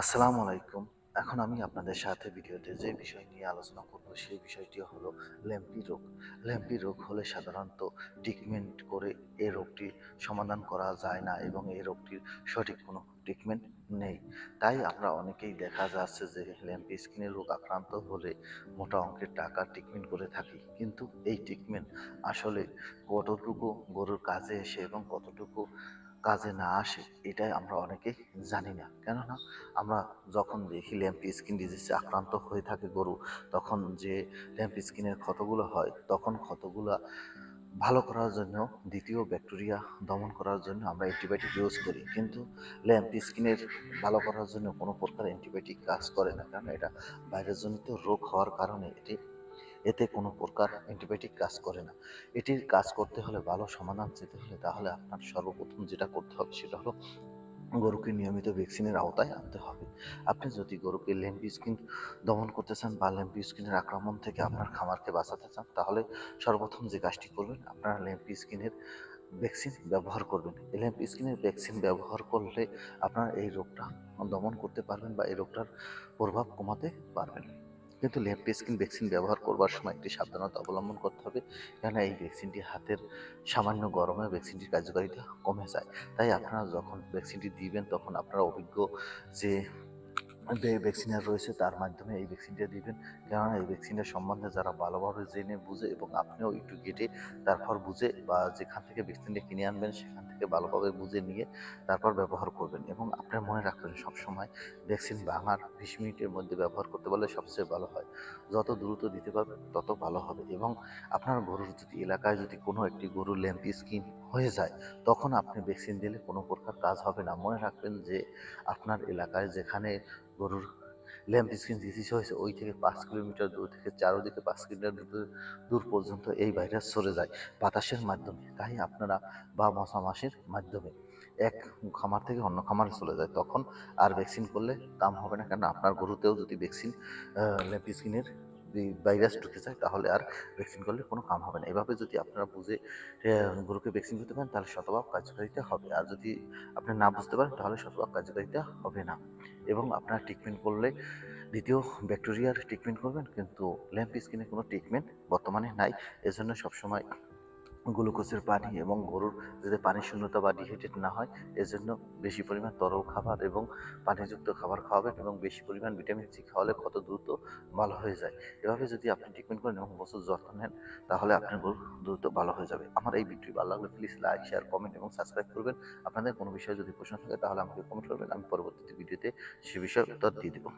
আসসালামু আলাইকুম। এখন আমি আপনাদের সাথে ভিডিওতে যে বিষয় নিয়ে আলোচনা করব সেই বিষয়টি হলো ল্যাম্পি রোগ। ল্যাম্পি রোগ হলে সাধারণত ট্রিটমেন্ট করে এই রোগটি সমাধান করা যায় না এবং এই রোগটির সঠিক কোনো ট্রিটমেন্ট নেই। তাই আমরা অনেকেই দেখা যাচ্ছে যে ল্যাম্পি স্কিনের রোগ আক্রান্ত হলে মোটা অঙ্কের টাকা ট্রিটমেন্ট করে থাকি। কিন্তু এই ট্রিটমেন্ট আসলে কতটুকু গরুর কাজে এসে এবং কতটুকু কাজে না আসে এটাই আমরা অনেকেই জানি না। কেননা আমরা যখন দেখি ল্যাম্প স্কিন ডিজিজে আক্রান্ত হয়ে থাকে গরু, তখন যে ল্যাম্প স্কিনের ক্ষতগুলো হয়, তখন ক্ষতগুলা ভালো করার জন্য দ্বিতীয় ব্যাকটেরিয়া দমন করার জন্য আমরা অ্যান্টিবায়োটিক ইউজ করি। কিন্তু ল্যাম্প স্কিনের ভালো করার জন্য কোনো প্রকার অ্যান্টিবায়োটিক কাজ করে না। কারণ এটা ভাইরাসজনিত রোগ হওয়ার কারণে এতে কোনো প্রকার অ্যান্টিবায়োটিক কাজ করে না। এটির কাজ করতে হলে, ভালো সমাধান পেতে হলে তাহলে আপনার সর্বপ্রথম যেটা করতে হবে সেটা হলো গরুকে নিয়মিত ভ্যাকসিনের আওতায় আনতে হবে। আপনি যদি গরুকে ল্যাম্পি স্কিন দমন করতে চান বা ল্যাম্পি স্কিনের আক্রমণ থেকে আপনার খামারকে বাঁচাতে চান, তাহলে সর্বপ্রথম যে কাজটি করবেন, আপনারা ল্যাম্পি স্কিনের ভ্যাকসিন ব্যবহার করবেন। এই ল্যাম্পি স্কিনের ভ্যাকসিন ব্যবহার করলে আপনারা এই রোগটা দমন করতে পারবেন বা এই রোগটার প্রভাব কমাতে পারবেন। কিন্তু ল্যাম্পি স্কিন ভ্যাকসিন ব্যবহার করবার সময় একটি সাবধানতা অবলম্বন করতে হবে। কেননা এই ভ্যাকসিনটি হাতের সামান্য গরমে ভ্যাকসিনটির কার্যকারিতা কমে যায়। তাই আপনারা যখন ভ্যাকসিনটি দিবেন তখন আপনারা অভিজ্ঞ যে ভ্যাকসিনার রয়েছে তার মাধ্যমে এই ভ্যাকসিনটা দিবেন। কেননা এই ভ্যাকসিনের সম্বন্ধে যারা ভালোভাবে জেনে বুঝে এবং আপনিও একটু ঘেঁটে তারপর বুঝে বা যেখান থেকে ভ্যাকসিনটা কিনে আনবেন সেখান থেকে ভালোভাবে বুঝে নিয়ে তারপর ব্যবহার করবেন। এবং আপনার মনে রাখবেন সবসময় ভ্যাকসিন ভাঙার 20 মিনিটের মধ্যে ব্যবহার করতে পারলে সবচেয়ে ভালো হয়। যত দ্রুত দিতে পারবেন তত ভালো হবে। এবং আপনার গরুর যদি এলাকায় যদি কোনো একটি গরুর ল্যাম্পি স্কিন হয়ে যায়, তখন আপনি ভ্যাকসিন দিলে কোনো প্রকার কাজ হবে না। মনে রাখবেন যে আপনার এলাকায় যেখানে গরুর ল্যাম্প স্কিন ডিজিজ হয়েছে ওই থেকে 5 কিলোমিটার দূর থেকে চারোদিকে 5 কিলোমিটার দূর পর্যন্ত এই ভাইরাস ছড়ে যায় বাতাসের মাধ্যমে। তাই আপনারা বা মশা মাছির মাধ্যমে এক খামার থেকে অন্য খামারে চলে যায়, তখন আর ভ্যাকসিন করলে কাম হবে না। কারণ আপনার গরুতেও যদি ভ্যাকসিন ল্যাম্প স্কিনের ভাইরাস ঢুকে যায় তাহলে আর ভ্যাকসিন করলে কোনো কাম হবে না। এভাবে যদি আপনারা বুঝে গরুকে ভ্যাকসিন করতে পারেন তাহলে শতভাগ কার্যকারিতা হবে। আর যদি আপনি না বুঝতে পারেন তাহলে শতভাগ কার্যকারিতা হবে না। এবং আপনারা ট্রিটমেন্ট করলে দ্বিতীয় ব্যাকটেরিয়ার ট্রিটমেন্ট করবেন, কিন্তু ল্যাম্প স্কিনে কোনো ট্রিটমেন্ট বর্তমানে নাই। এজন্য সবসময় গ্লুকোজের পানি এবং গরুর যাতে পানি শূন্যতা বা ডিহাইড্রেট না হয় এজন্য বেশি পরিমাণ তরল খাবার এবং পানিযুক্ত খাবার খাওয়াবেন এবং বেশি পরিমাণ ভিটামিন সি খাওয়ালে কত দ্রুত ভালো হয়ে যায়। এভাবে যদি আপনি ট্রিটমেন্ট করেন এবং বছর যত্ন নেন তাহলে আপনার গরু দ্রুত ভালো হয়ে যাবে। আমার এই ভিডিওটি ভালো লাগলে প্লিজ লাইক, শেয়ার, কমেন্ট এবং সাবস্ক্রাইব করবেন। আপনাদের কোনো বিষয়ে যদি প্রশ্ন থাকে তাহলে আমাকে কমেন্ট করবেন, আমি পরবর্তী ভিডিওতে সে বিষয়ে উত্তর দিয়ে দেবো।